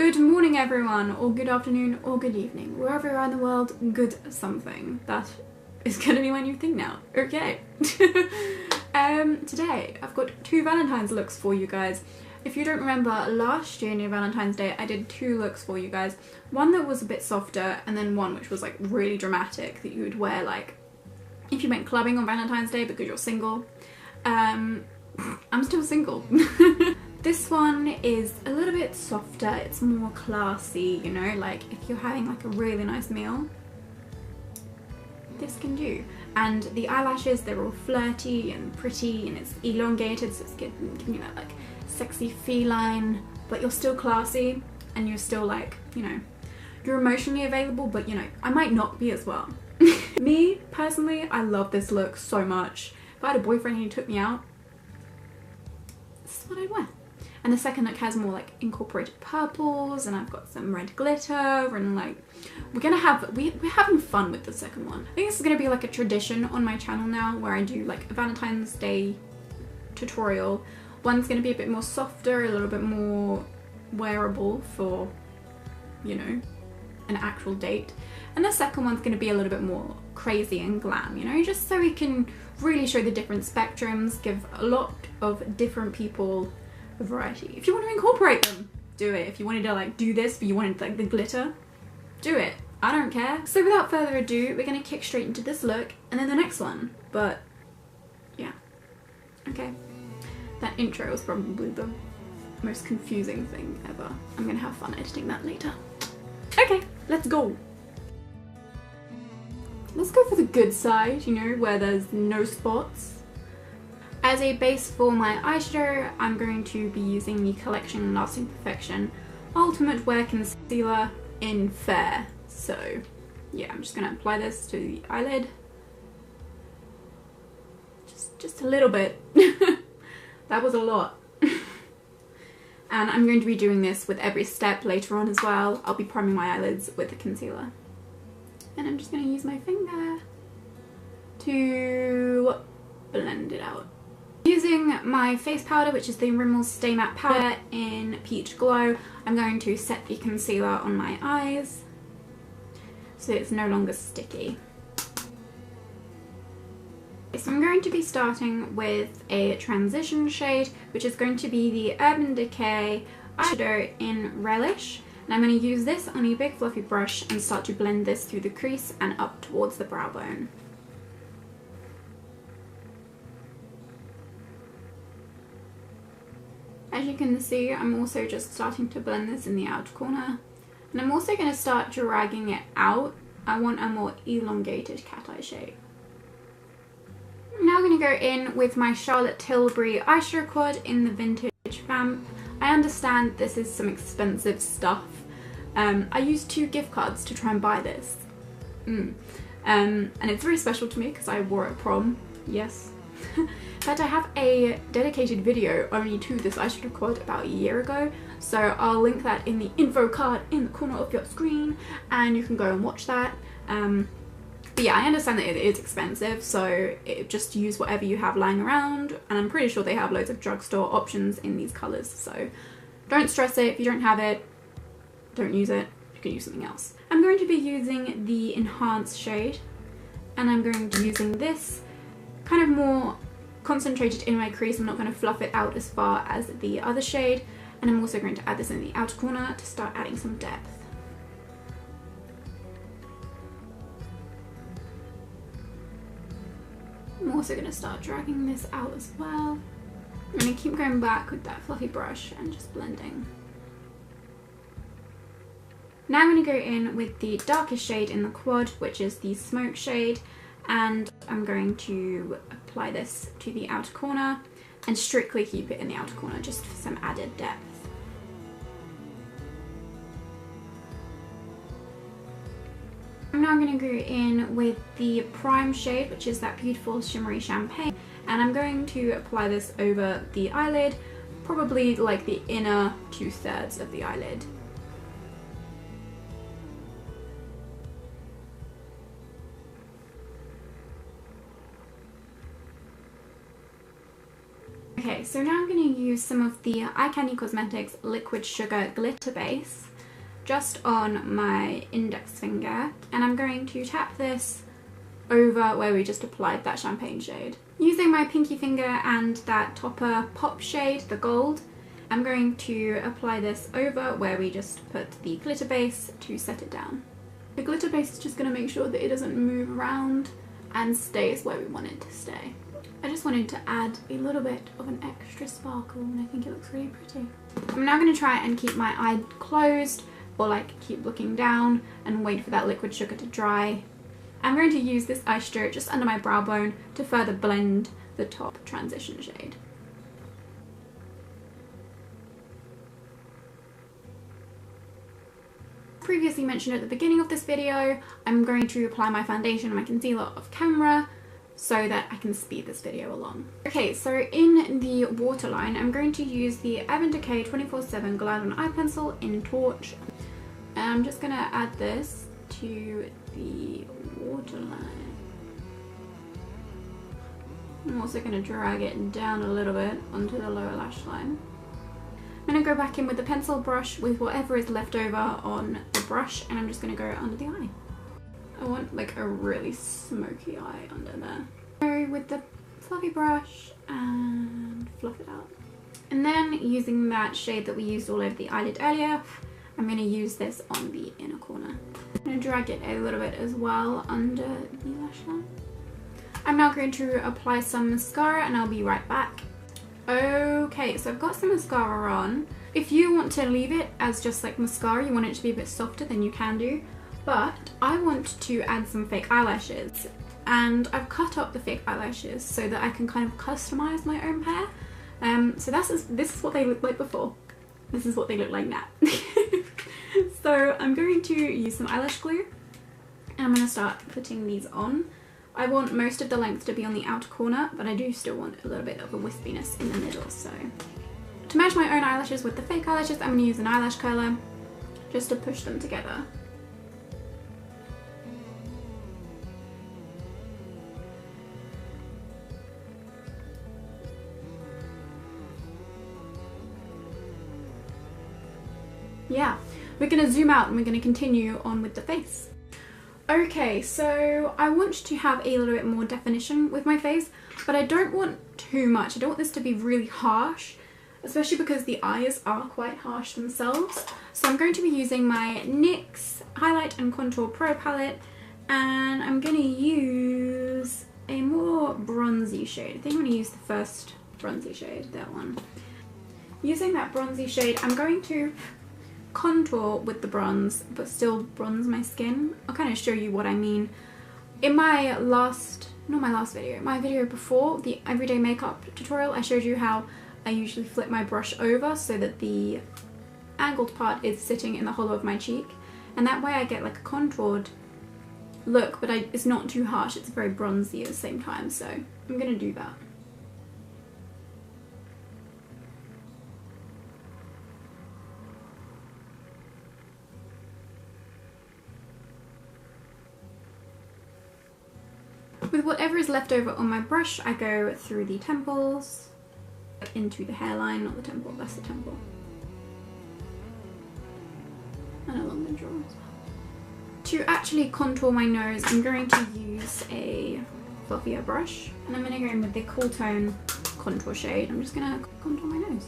Good morning everyone, or good afternoon, or good evening, wherever you are in the world, good something. That is gonna be my new thing now. Okay. Today I've got two Valentine's looks for you guys. If you don't remember, last year near Valentine's Day I did two looks for you guys. One that was a bit softer and then one which was like really dramatic that you would wear like if you went clubbing on Valentine's Day because you're single. I'm still single. This one is a little bit softer, it's more classy, you know, like if you're having like a really nice meal, this can do. And the eyelashes, they're all flirty and pretty and it's elongated, so it's giving you that like sexy feline, but you're still classy and you're still like, you know, you're emotionally available, but you know, I might not be as well. Me, personally, I love this look so much. If I had a boyfriend and he took me out, this is what I'd wear. And the second look has more like incorporated purples and I've got some red glitter and like we're having fun with the second one. I think this is gonna be like a tradition on my channel now where I do like a Valentine's Day tutorial. One's gonna be a bit more softer, a little bit more wearable for, you know, an actual date. And the second one's gonna be a little bit more crazy and glam, you know, just so we can really show the different spectrums, give a lot of different people a variety. If you want to incorporate them, do it. If you wanted to like do this but you wanted like the glitter, do it. I don't care. So without further ado, we're gonna kick straight into this look and then the next one. But yeah, okay. That intro was probably the most confusing thing ever. I'm gonna have fun editing that later. Okay, let's go. Let's go for the good side, you know, where there's no spots. As a base for my eyeshadow, I'm going to be using the Collection Lasting Perfection Ultimate Wear Concealer in Fair. So yeah, I'm just going to apply this to the eyelid. Just a little bit. That was a lot. And I'm going to be doing this with every step later on as well. I'll be priming my eyelids with the concealer. And I'm just going to use my finger to blend it out. Using my face powder, which is the Rimmel Stay Matte Powder in Peach Glow, I'm going to set the concealer on my eyes so it's no longer sticky. So I'm going to be starting with a transition shade, which is going to be the Urban Decay eyeshadow in Relish. And I'm going to use this on a big fluffy brush and start to blend this through the crease and up towards the brow bone. As you can see, I'm also just starting to blend this in the outer corner. And I'm also going to start dragging it out. I want a more elongated cat eye shape. I'm now going to go in with my Charlotte Tilbury eyeshadow quad in the Vintage Vamp. I understand this is some expensive stuff. I used 2 gift cards to try and buy this. And it's very special to me because I wore it at prom, yes. But I have a dedicated video only to this eyeshadow quad about a year ago, so I'll link that in the info card in the corner of your screen and you can go and watch that. But yeah, I understand that it is expensive, so just use whatever you have lying around, and I'm pretty sure they have loads of drugstore options in these colours, so don't stress it. If you don't have it, don't use it. You can use something else. I'm going to be using the Enhanced shade, and I'm going to be using this kind of more concentrated in my crease. I'm not going to fluff it out as far as the other shade, and I'm also going to add this in the outer corner to start adding some depth. I'm also going to start dragging this out as well. I'm going to keep going back with that fluffy brush and just blending. Now I'm going to go in with the darkest shade in the quad, which is the Smoke shade, and I'm going to apply this to the outer corner and strictly keep it in the outer corner just for some added depth. I'm now going to go in with the Prime shade, which is that beautiful shimmery champagne, and I'm going to apply this over the eyelid, probably like the inner 2/3 of the eyelid. Okay, so now I'm going to use some of the Kandy Cosmetics Liquid Sugar Glitter Base, just on my index finger, and I'm going to tap this over where we just applied that champagne shade. Using my pinky finger and that Topper Pop shade, the gold, I'm going to apply this over where we just put the glitter base to set it down. The glitter base is just going to make sure that it doesn't move around and stays where we want it to stay. I just wanted to add a little bit of an extra sparkle, and I think it looks really pretty. I'm now going to try and keep my eye closed, or like keep looking down and wait for that liquid sugar to dry. I'm going to use this eyeshadow just under my brow bone to further blend the top transition shade. Previously mentioned at the beginning of this video, I'm going to apply my foundation and my concealer off camera so that I can speed this video along. Okay, so in the waterline, I'm going to use the Decay 24/7 Glide On Eye Pencil in Torch. And I'm just going to add this to the waterline. I'm also going to drag it down a little bit onto the lower lash line. I'm going to go back in with the pencil brush with whatever is left over on the brush, and I'm just going to go under the eye. I want like a really smoky eye under there. Go with the fluffy brush and fluff it out. And then using that shade that we used all over the eyelid earlier, I'm going to use this on the inner corner. I'm going to drag it a little bit as well under the lash line. I'm now going to apply some mascara and I'll be right back. Okay, so I've got some mascara on. If you want to leave it as just like mascara, you want it to be a bit softer, then you can do. But I want to add some fake eyelashes, and I've cut up the fake eyelashes so that I can kind of customize my own pair. So this is what they looked like before. This is what they look like now. So I'm going to use some eyelash glue, and I'm going to start putting these on. I want most of the length to be on the outer corner, but I do still want a little bit of a wispiness in the middle. So to match my own eyelashes with the fake eyelashes, I'm going to use an eyelash curler just to push them together. Yeah, we're going to zoom out and we're going to continue on with the face. Okay, so I want to have a little bit more definition with my face, but I don't want too much. I don't want this to be really harsh, especially because the eyes are quite harsh themselves. So I'm going to be using my NYX Highlight and Contour Pro palette, and I'm going to use a more bronzy shade. I think I'm going to use the first bronzy shade, that one. Using that bronzy shade, I'm going to contour with the bronze but still bronze my skin. I'll kind of show you what I mean. In my my video before, the everyday makeup tutorial, I showed you how I usually flip my brush over so that the angled part is sitting in the hollow of my cheek, and that way I get like a contoured look, but it's not too harsh, it's very bronzy at the same time, so I'm gonna do that. With whatever is left over on my brush, I go through the temples, into the hairline, not the temple, that's the temple, and along the jaw as well. To actually contour my nose, I'm going to use a fluffier brush, and I'm going to go in with the Cool Tone contour shade. I'm just going to contour my nose.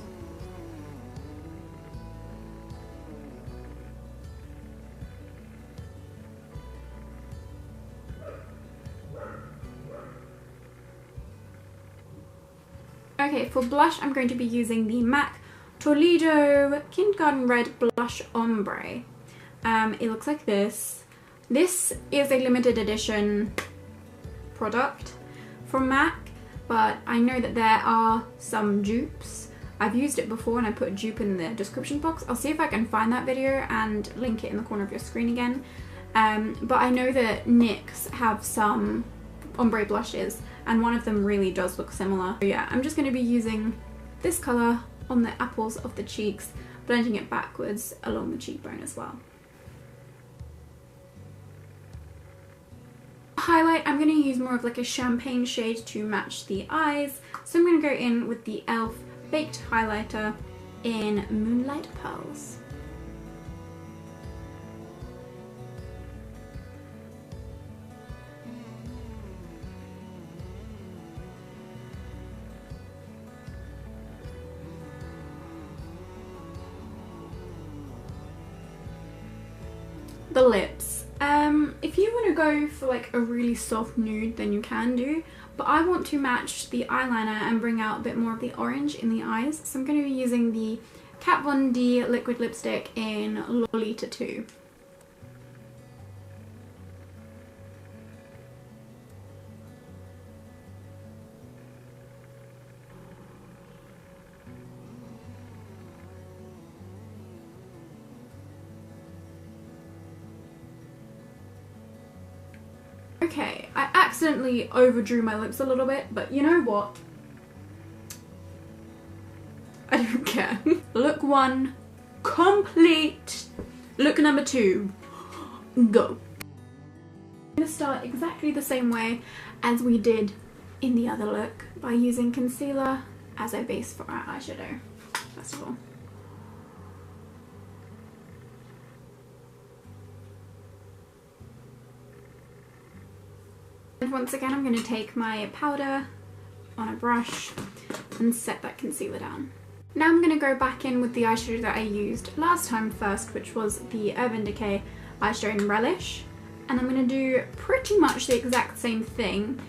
Okay, for blush, I'm going to be using the MAC Toledo Kindergarten Red Blush Ombre. It looks like this. This is a limited edition product from MAC, but I know that there are some dupes. I've used it before and I put a dupe in the description box. I'll see if I can find that video and link it in the corner of your screen again. But I know that NYX have some ombre blushes, and one of them really does look similar. So yeah, I'm just going to be using this colour on the apples of the cheeks, blending it backwards along the cheekbone as well. Highlight, I'm going to use more of like a champagne shade to match the eyes, so I'm going to go in with the e.l.f. Baked Highlighter in Moonlight Pearls. the lips. If you want to go for like a really soft nude, then you can do, but I want to match the eyeliner and bring out a bit more of the orange in the eyes, so I'm going to be using the Kat Von D liquid lipstick in Lolita II. Okay, I accidentally overdrew my lips a little bit, but you know what? I don't care. Look 1, complete. Look number 2, go. I'm going to start exactly the same way as we did in the other look, by using concealer as a base for our eyeshadow, first of all. And once again, I'm going to take my powder on a brush and set that concealer down. Now I'm going to go back in with the eyeshadow that I used last time first, which was the Urban Decay eyeshadow in Relish. And I'm going to do pretty much the exact same thing,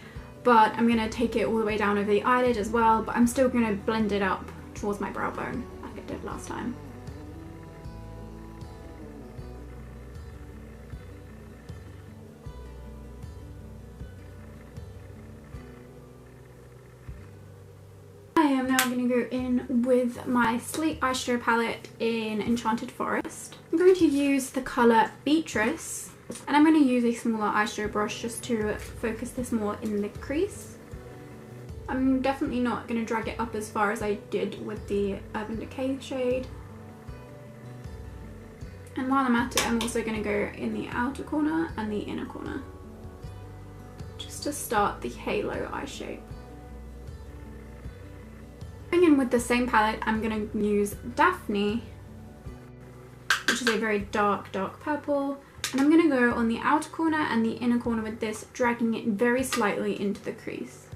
but I'm going to take it all the way down over the eyelid as well, but I'm still going to blend it up towards my brow bone like I did last time. I am now going to go in with my sleek eyeshadow palette in Enchanted Forest. I'm going to use the colour Beatrice, and I'm going to use a smaller eyeshadow brush just to focus this more in the crease. I'm definitely not going to drag it up as far as I did with the Urban Decay shade. And while I'm at it, I'm also going to go in the outer corner and the inner corner, just to start the halo eye shape. Going in with the same palette, I'm going to use Daphne, which is a very dark purple, and I'm going to go on the outer corner and the inner corner with this, dragging it very slightly into the crease.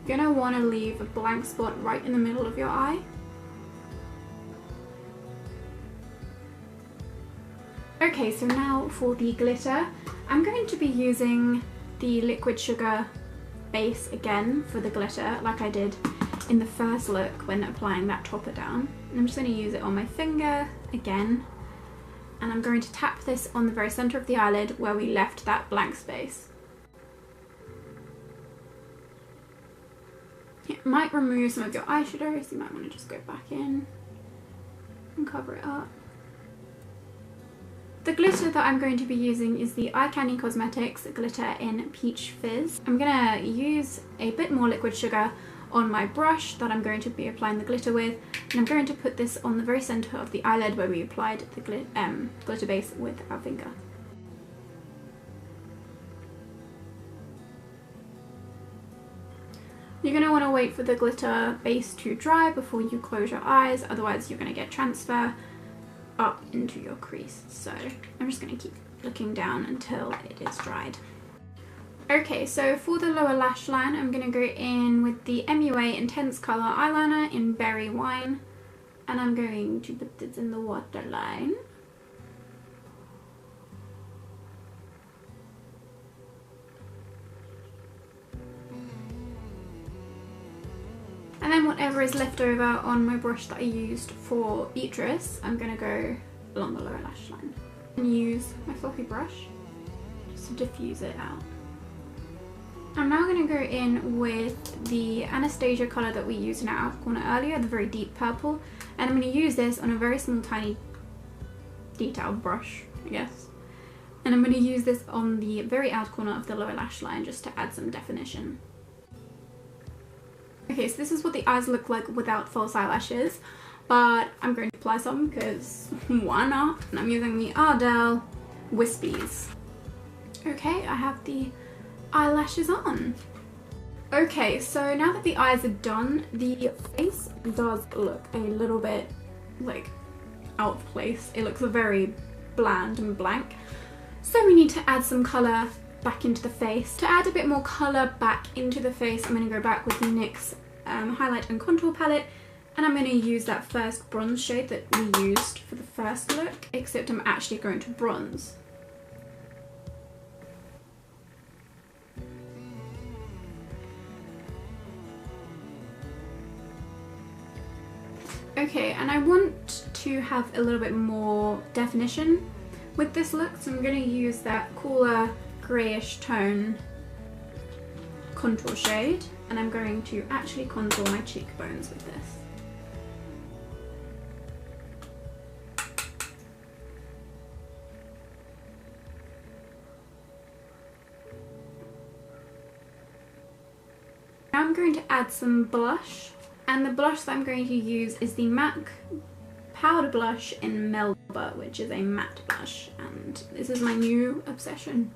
You're going to want to leave a blank spot right in the middle of your eye. Okay, so now for the glitter, I'm going to be using the liquid sugar base again for the glitter, like I did in the first look when applying that topper down. And I'm just going to use it on my finger again, and I'm going to tap this on the very center of the eyelid where we left that blank space. It might remove some of your eyeshadow, so you might want to just go back in and cover it up. The glitter that I'm going to be using is the Kandy Cosmetics glitter in Peach Fizz. I'm going to use a bit more liquid sugar on my brush that I'm going to be applying the glitter with, and I'm going to put this on the very center of the eyelid where we applied the glitter base with our finger. You're going to want to wait for the glitter base to dry before you close your eyes, otherwise you're going to get transfer up into your crease. So I'm just going to keep looking down until it is dried. Okay, so for the lower lash line, I'm going to go in with the MUA Intense Colour Eyeliner in Berry Wine, and I'm going to put this in the waterline. And then whatever is left over on my brush that I used for Beatrice, I'm going to go along the lower lash line and use my fluffy brush just to diffuse it out. I'm now going to go in with the Anastasia colour that we used in our outer corner earlier, the very deep purple, and I'm going to use this on a very small tiny detail brush, I guess. And I'm going to use this on the very outer corner of the lower lash line just to add some definition. Okay, so this is what the eyes look like without false eyelashes, but I'm going to apply some because why not? And I'm using the Ardell Wispies. Okay, I have the eyelashes on. Okay, so now that the eyes are done, the face does look a little bit like out of place. It looks very bland and blank. So we need to add some colour back into the face. To add a bit more colour back into the face, I'm going to go back with the NYX highlight and contour palette And I'm going to use that first bronze shade that we used for the first look, except I'm actually going to bronze. Okay, and I want to have a little bit more definition with this look, so I'm going to use that cooler greyish tone contour shade, and I'm going to actually contour my cheekbones with this. Now I'm going to add some blush, and the blush that I'm going to use is the MAC powder blush in Melba, which is a matte blush, and this is my new obsession.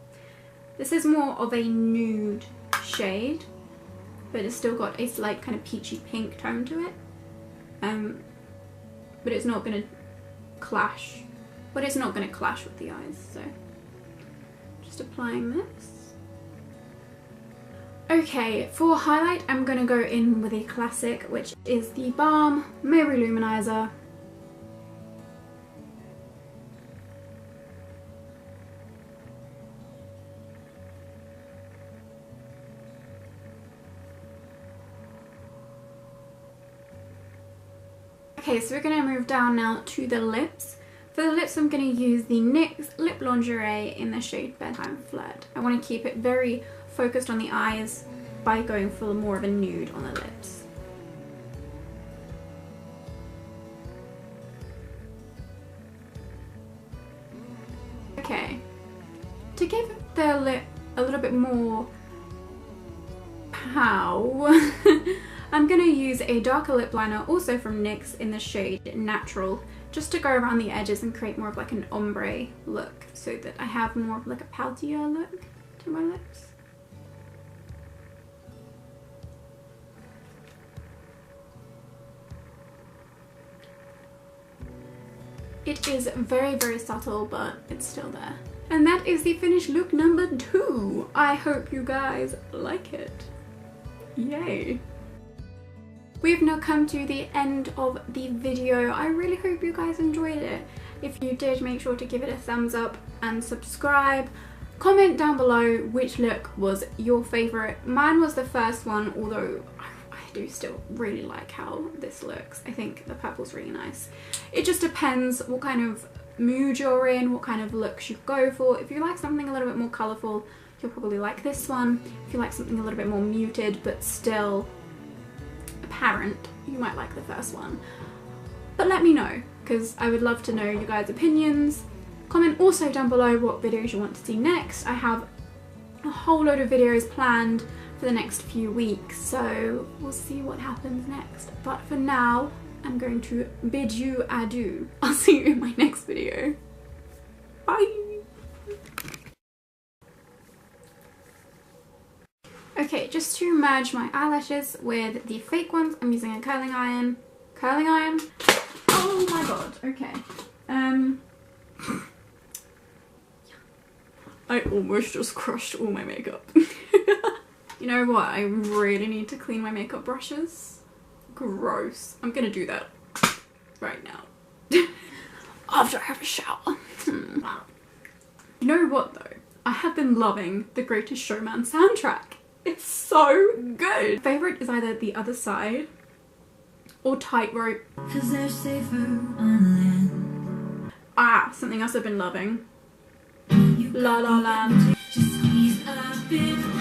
This is more of a nude shade, but it's still got a slight kind of peachy pink tone to it, but it's not going to clash, with the eyes, so just applying this. Okay, for highlight I'm going to go in with a classic, which is the Balm Marylou-manizer. Okay, so we're going to move down now to the lips. For the lips I'm going to use the NYX Lip Lingerie in the shade Bedtime Flirt. I want to keep it very focused on the eyes by going for more of a nude on the lips. Okay, to give the lip a little bit more pow, I'm going to use a darker lip liner also from NYX in the shade Natural, just to go around the edges and create more of like an ombre look, so that I have more of like a poutier look to my lips. It is very, very subtle, but it's still there. And that is the finished look number 2. I hope you guys like it. Yay. We've now come to the end of the video. I really hope you guys enjoyed it. If you did, make sure to give it a thumbs up and subscribe. Comment down below which look was your favourite. Mine was the first one, although I do still really like how this looks. I think the purple's really nice. It just depends what kind of mood you're in, what kind of looks you go for. If you like something a little bit more colourful, you'll probably like this one. If you like something a little bit more muted but still apparent, you might like the first one. But let me know, because I would love to know you guys' opinions. Comment also down below what videos you want to see next. I have a whole load of videos planned for the next few weeks, so we'll see what happens next. But for now, I'm going to bid you adieu. I'll see you in my next video. Bye! Okay, just to merge my eyelashes with the fake ones, I'm using a curling iron. Curling iron? Oh my god, okay. I almost just crushed all my makeup. You know what? I really need to clean my makeup brushes. Gross. I'm gonna do that right now. After I have a shower. You know what though? I have been loving the Greatest Showman soundtrack. It's so good. My favourite is either The Other Side or Tightrope. 'Cause they're safer on land. Ah, something else I've been loving. La La Land. Just squeeze a bit.